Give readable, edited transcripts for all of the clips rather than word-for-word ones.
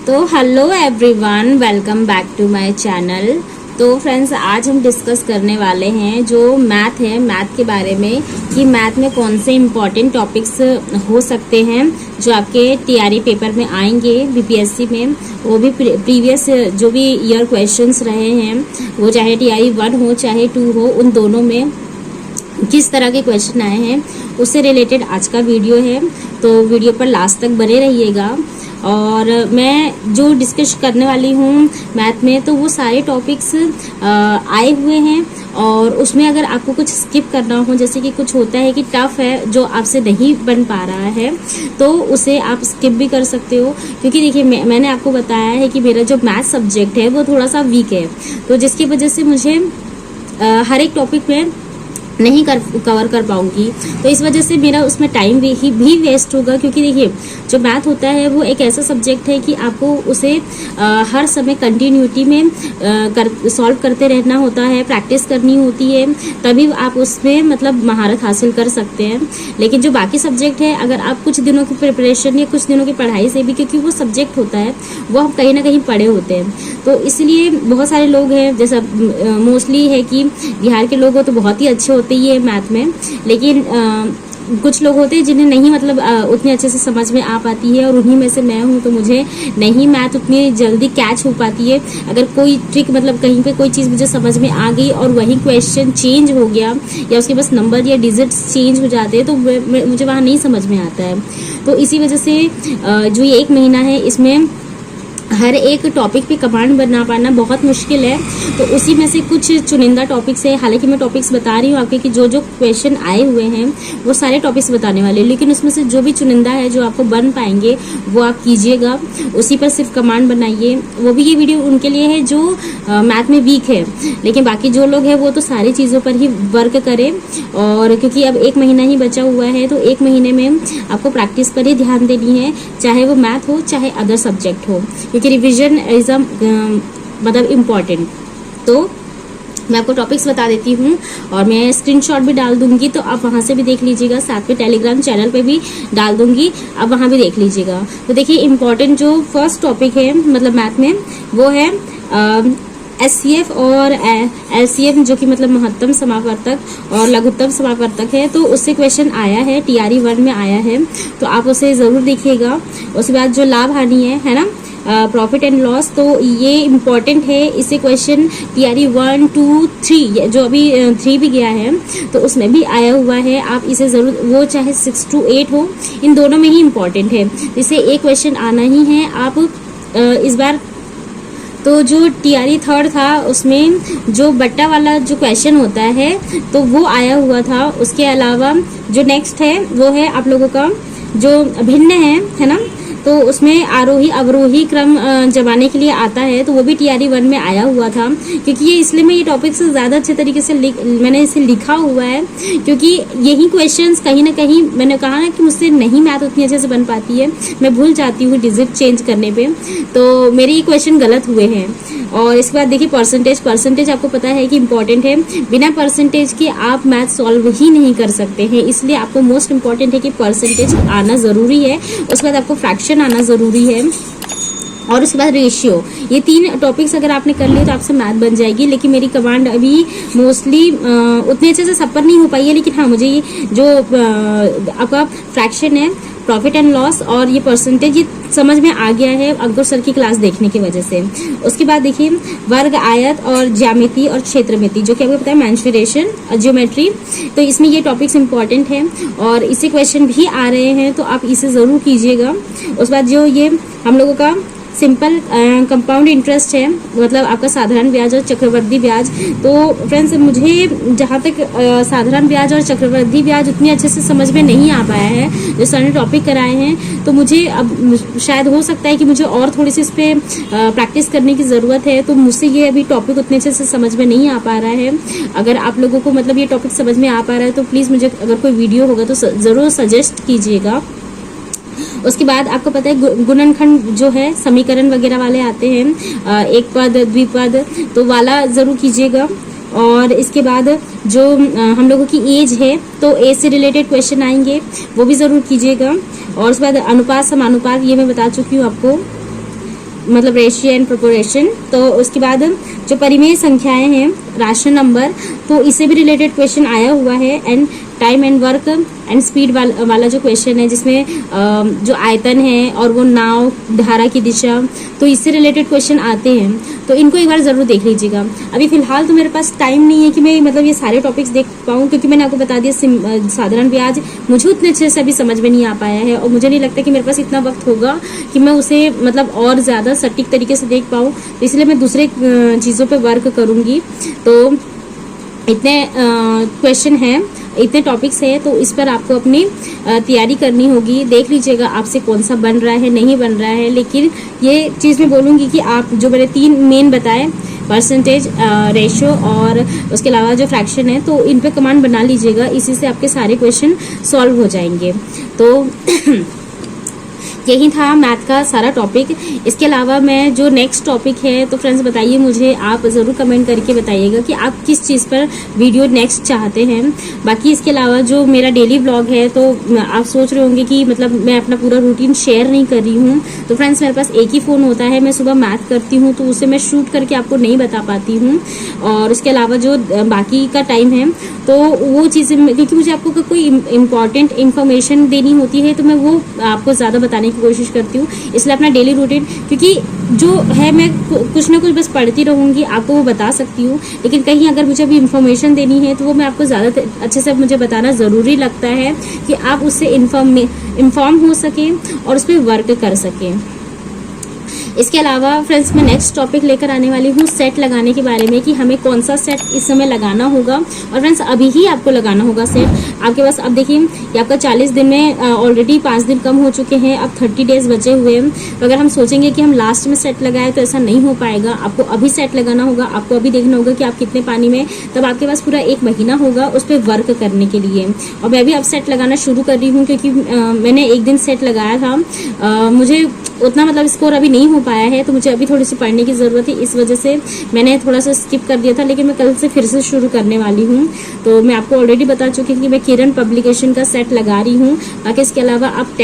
तो hello everyone, welcome back to my channel. तो friends, आज हम डिस्कस करने वाले हैं जो मैथ है, मैथ के बारे में कि मैथ में कौन से इम्पॉर्टेंट टॉपिक्स हो सकते हैं जो आपके टीआरई पेपर में आएंगे बीपीएससी में। वो भी प्रीवियस जो भी ईयर क्वेश्चंस रहे हैं, वो चाहे टीआरई 1 हो चाहे 2 हो, उन दोनों में किस तरह के क्वेश्चन आए हैं उससे रिलेटेड आज का वीडियो है। तो वीडियो पर लास्ट तक बने रहिएगा। और मैं जो डिस्कस करने वाली हूँ मैथ में, तो वो सारे टॉपिक्स आए हुए हैं। और उसमें अगर आपको कुछ स्किप करना हो, जैसे कि कुछ होता है कि टफ है जो आपसे नहीं बन पा रहा है, तो उसे आप स्किप भी कर सकते हो। क्योंकि देखिए, मैंने आपको बताया है कि मेरा जो मैथ सब्जेक्ट है वो थोड़ा सा वीक है, तो जिसकी वजह से मुझे हर एक टॉपिक में नहीं कवर कर पाऊंगी। तो इस वजह से मेरा उसमें टाइम भी वेस्ट होगा। क्योंकि देखिए, जो मैथ होता है वो एक ऐसा सब्जेक्ट है कि आपको उसे हर समय कंटिन्यूटी में सॉल्व करते रहना होता है, प्रैक्टिस करनी होती है, तभी आप उसमें मतलब महारत हासिल कर सकते हैं। लेकिन जो बाकी सब्जेक्ट है, अगर आप कुछ दिनों की प्रिपरेशन या कुछ दिनों की पढ़ाई से भी, क्योंकि वो सब्जेक्ट होता है वो हम कहीं ना कहीं पढ़े होते हैं, तो इसलिए बहुत सारे लोग हैं, जैसा मोस्टली है कि बिहार के लोग हो तो बहुत ही अच्छे होते ही है मैथ में, लेकिन कुछ लोग होते हैं जिन्हें नहीं मतलब उतने अच्छे से समझ में आ पाती है, और उन्हीं में से मैं हूँ। तो मुझे नहीं मैथ उतनी जल्दी कैच हो पाती है। अगर कोई ट्रिक मतलब कहीं पे कोई चीज़ मुझे समझ में आ गई और वही क्वेश्चन चेंज हो गया या उसके बस नंबर या डिजिट्स चेंज हो जाते हैं, तो मुझे वहाँ नहीं समझ में आता है। तो इसी वजह से जो ये 1 महीना है, इसमें हर एक टॉपिक पे कमांड बना पाना बहुत मुश्किल है। तो उसी में से कुछ चुनिंदा टॉपिक्स है। हालांकि मैं टॉपिक्स बता रही हूँ आपके कि जो जो क्वेश्चन आए हुए हैं वो सारे टॉपिक्स बताने वाले, लेकिन उसमें से जो भी चुनिंदा है जो आपको बन पाएंगे वो आप कीजिएगा, उसी पर सिर्फ कमांड बनाइए। वो भी ये वीडियो उनके लिए है जो मैथ में वीक है, लेकिन बाकी जो लोग हैं वो तो सारी चीज़ों पर ही वर्क करें। और क्योंकि अब 1 महीना ही बचा हुआ है, तो 1 महीने में आपको प्रैक्टिस पर ही ध्यान देनी है, चाहे वो मैथ हो चाहे अदर सब्जेक्ट हो, क्योंकि रिवीजन इज अ मतलब इम्पॉर्टेंट। तो मैं आपको टॉपिक्स बता देती हूँ और मैं स्क्रीनशॉट भी डाल दूंगी, तो आप वहाँ से भी देख लीजिएगा। साथ में टेलीग्राम चैनल पे भी डाल दूंगी, आप वहाँ भी देख लीजिएगा। तो देखिए, इम्पॉर्टेंट जो फर्स्ट टॉपिक है मतलब मैथ में, वो है एचसीएफ और एलसीएम, जो कि मतलब महत्तम समापवर्तक और लघुत्तम समापवर्तक है। तो उससे क्वेश्चन आया है, टीआरई 1 में आया है, तो आप उसे ज़रूर देखिएगा। उसके बाद जो लाभ हानि है ना, प्रॉफिट एंड लॉस, तो ये इम्पॉर्टेंट है। इसे क्वेश्चन टीआरई 1, 2, 3 जो अभी 3 भी गया है तो उसमें भी आया हुआ है। आप इसे ज़रूर, वो चाहे 6 to 8 हो, इन दोनों में ही इम्पॉर्टेंट है, इसे एक क्वेश्चन आना ही है। आप इस बार तो जो टीआरई 3 था उसमें जो बट्टा वाला जो क्वेश्चन होता है तो वो आया हुआ था। उसके अलावा जो नेक्स्ट है वो है आप लोगों का जो भिन्न है ना, तो उसमें आरोही अवरोही क्रम जमाने के लिए आता है, तो वो भी टीआरई 1 में आया हुआ था। क्योंकि ये इसलिए मैं ये टॉपिक से ज़्यादा अच्छे तरीके से मैंने इसे लिखा हुआ है, क्योंकि यही क्वेश्चंस कहीं ना कहीं, मैंने कहा ना कि मुझसे नहीं मैथ उतनी अच्छे से बन पाती है, मैं भूल जाती हूँ डिजिट चेंज करने पे, तो मेरे ये क्वेश्चन गलत हुए हैं। और इसके बाद देखिए, परसेंटेज आपको पता है कि इम्पॉर्टेंट है। बिना परसेंटेज के आप मैथ सॉल्व ही नहीं कर सकते हैं, इसलिए आपको मोस्ट इम्पॉर्टेंट है कि परसेंटेज आना ज़रूरी है। उसके बाद आपको फ्रैक्शन आना ज़रूरी है, और उसके बाद रेशियो। ये 3 टॉपिक्स अगर आपने कर लिए तो आपसे मैथ बन जाएगी। लेकिन मेरी कमांड अभी मोस्टली उतने अच्छे से सब पर नहीं हो पाई है, लेकिन हाँ, मुझे ये जो आपका फ्रैक्शन है, प्रॉफिट एंड लॉस और ये परसेंटेज, ये समझ में आ गया है अंकुर सर की क्लास देखने की वजह से। उसके बाद देखिए, वर्ग, आयत और ज्यामिति और क्षेत्रमिति, जो कि आपको पता है मेंसुरेशन और ज्योमेट्री, तो इसमें ये टॉपिक्स इंपॉर्टेंट हैं और इससे क्वेश्चन भी आ रहे हैं, तो आप इसे ज़रूर कीजिएगा। उसके बाद जो ये हम लोगों का सिंपल कंपाउंड इंटरेस्ट है, मतलब आपका साधारण ब्याज और चक्रवृद्धि ब्याज। तो फ्रेंड्स, मुझे जहाँ तक साधारण ब्याज और चक्रवृद्धि ब्याज उतनी अच्छे से समझ में नहीं आ पाया है जो सर ने टॉपिक कराए हैं, तो मुझे अब शायद हो सकता है कि मुझे और थोड़ी सी इस पर प्रैक्टिस करने की ज़रूरत है। तो मुझसे ये अभी टॉपिक उतने अच्छे से समझ में नहीं आ पा रहा है। अगर आप लोगों को मतलब ये टॉपिक समझ में आ पा रहा है तो प्लीज़ मुझे, अगर कोई वीडियो होगा तो ज़रूर सजेस्ट कीजिएगा। उसके बाद आपको पता है गुणनखंड जो है, समीकरण वगैरह वाले आते हैं, एक पद द्विपद, तो वाला ज़रूर कीजिएगा। और इसके बाद जो हम लोगों की एज है, तो एज से रिलेटेड क्वेश्चन आएंगे, वो भी ज़रूर कीजिएगा। और उसके बाद अनुपात समानुपात, ये मैं बता चुकी हूँ आपको। मतलब रेशियो एंड प्रोपोर्शन। तो उसके बाद जो परिमेय संख्याएं हैं, राशन नंबर, तो इससे भी रिलेटेड क्वेश्चन आया हुआ है। And time and work and speed वाला जो क्वेश्चन है, जिसमें जो आयतन है और वो नाव, धारा की दिशा, तो इससे रिलेटेड क्वेश्चन आते हैं। तो इनको एक बार जरूर देख लीजिएगा। अभी फिलहाल तो मेरे पास टाइम नहीं है कि मैं मतलब ये सारे टॉपिक्स देख पाऊँ, क्योंकि मैंने आपको बता दिया साधारण ब्याज मुझे उतने अच्छे से अभी समझ में नहीं आ पाया है, और मुझे नहीं लगता कि मेरे पास इतना वक्त होगा कि मैं उसे मतलब और ज़्यादा सटीक तरीके से देख पाऊँ। तो इसलिए मैं दूसरे चीज़ों पे वर्क करूँगी। तो इतने क्वेश्चन हैं, इतने टॉपिक्स हैं, तो इस पर आपको अपनी तैयारी करनी होगी। देख लीजिएगा आपसे कौन सा बन रहा है, नहीं बन रहा है। लेकिन ये चीज़ मैं बोलूँगी कि आप जो मैंने 3 मेन बताए, परसेंटेज, रेशियो और उसके अलावा जो फ्रैक्शन है, तो इन पे कमांड बना लीजिएगा। इसी से आपके सारे क्वेश्चन सॉल्व हो जाएंगे। तो यही था मैथ का सारा टॉपिक। इसके अलावा मैं जो नेक्स्ट टॉपिक है, तो फ्रेंड्स बताइए मुझे, आप ज़रूर कमेंट करके बताइएगा कि आप किस चीज़ पर वीडियो नेक्स्ट चाहते हैं। बाकी इसके अलावा जो मेरा डेली व्लॉग है, तो आप सोच रहे होंगे कि मतलब मैं अपना पूरा रूटीन शेयर नहीं कर रही हूँ। तो फ्रेंड्स मेरे पास एक ही फ़ोन होता है, मैं सुबह मैथ करती हूँ तो उसे मैं शूट करके आपको नहीं बता पाती हूँ। और उसके अलावा जो बाकी का टाइम है, तो वो चीज़ें, क्योंकि मुझे आपको कोई इंपॉर्टेंट इन्फॉर्मेशन देनी होती है, तो मैं वो आपको ज़्यादा बताने की कोशिश करती हूँ। इसलिए अपना डेली रूटीन, क्योंकि जो है मैं कुछ ना कुछ बस पढ़ती रहूँगी, आपको वो बता सकती हूँ, लेकिन कहीं अगर मुझे अभी इन्फॉर्मेशन देनी है तो वो मैं आपको ज़्यादा अच्छे से मुझे बताना ज़रूरी लगता है कि आप उससे इन्फॉर्म हो सकें और उस पर वर्क कर सकें। इसके अलावा फ्रेंड्स मैं नेक्स्ट टॉपिक लेकर आने वाली हूँ सेट लगाने के बारे में, कि हमें कौन सा सेट इस समय लगाना होगा। और फ्रेंड्स अभी ही आपको लगाना होगा सेट। आपके पास अब देखिए, ये आपका 40 दिन में ऑलरेडी 5 दिन कम हो चुके हैं, अब 30 डेज बचे हुए हैं। तो अगर हम सोचेंगे कि हम लास्ट में सेट लगाए तो ऐसा नहीं हो पाएगा। आपको अभी सेट लगाना होगा, आपको अभी देखना होगा कि आप कितने पानी में, तब आपके पास पूरा 1 महीना होगा उस पर वर्क करने के लिए। और मैं भी अब सेट लगाना शुरू कर रही हूँ, क्योंकि मैंने एक दिन सेट लगाया था, मुझे उतना मतलब स्कोर अभी नहीं हो पाया है, तो मुझे अभी थोड़ी सी पढ़ने की ज़रूरत है, इस वजह से मैंने थोड़ा सा स्किप कर दिया था। लेकिन मैं कल से फिर से शुरू करने वाली हूँ। तो मैं आपको ऑलरेडी बता चुकी हूँ कि मैं किरण पब्लिकेशन का सेट लगा रही हूँ। बाकी इसके अलावा आप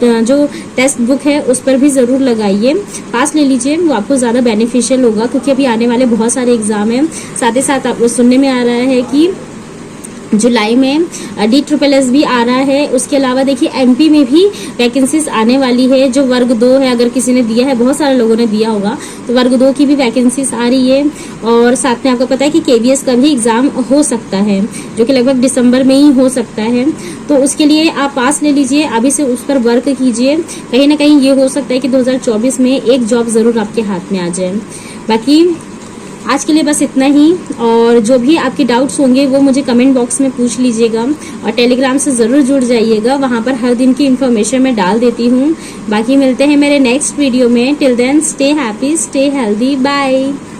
जो टेक्स्ट बुक है उस पर भी ज़रूर लगाइए, पास ले लीजिए, वो आपको ज़्यादा बेनिफिशियल होगा, क्योंकि अभी आने वाले बहुत सारे एग्जाम हैं। साथ ही साथ आपको सुनने में आ रहा है कि जुलाई में DSSS भी आ रहा है। उसके अलावा देखिए MP में भी वैकेंसीज आने वाली है। जो वर्ग 2 है, अगर किसी ने दिया है, बहुत सारे लोगों ने दिया होगा, तो वर्ग 2 की भी वैकेंसीज आ रही है। और साथ में आपको पता है कि KVS का भी एग्जाम हो सकता है, जो कि लगभग दिसंबर में ही हो सकता है। तो उसके लिए आप पास ले लीजिए, अभी से उस पर वर्क कीजिए। कहीं ना कहीं ये हो सकता है कि 2024 में एक जॉब जरूर आपके हाथ में आ जाए। बाकी आज के लिए बस इतना ही, और जो भी आपके डाउट्स होंगे वो मुझे कमेंट बॉक्स में पूछ लीजिएगा, और टेलीग्राम से ज़रूर जुड़ जाइएगा, वहाँ पर हर दिन की इन्फॉर्मेशन मैं डाल देती हूँ। बाकी मिलते हैं मेरे नेक्स्ट वीडियो में। Till then stay happy, stay healthy, bye.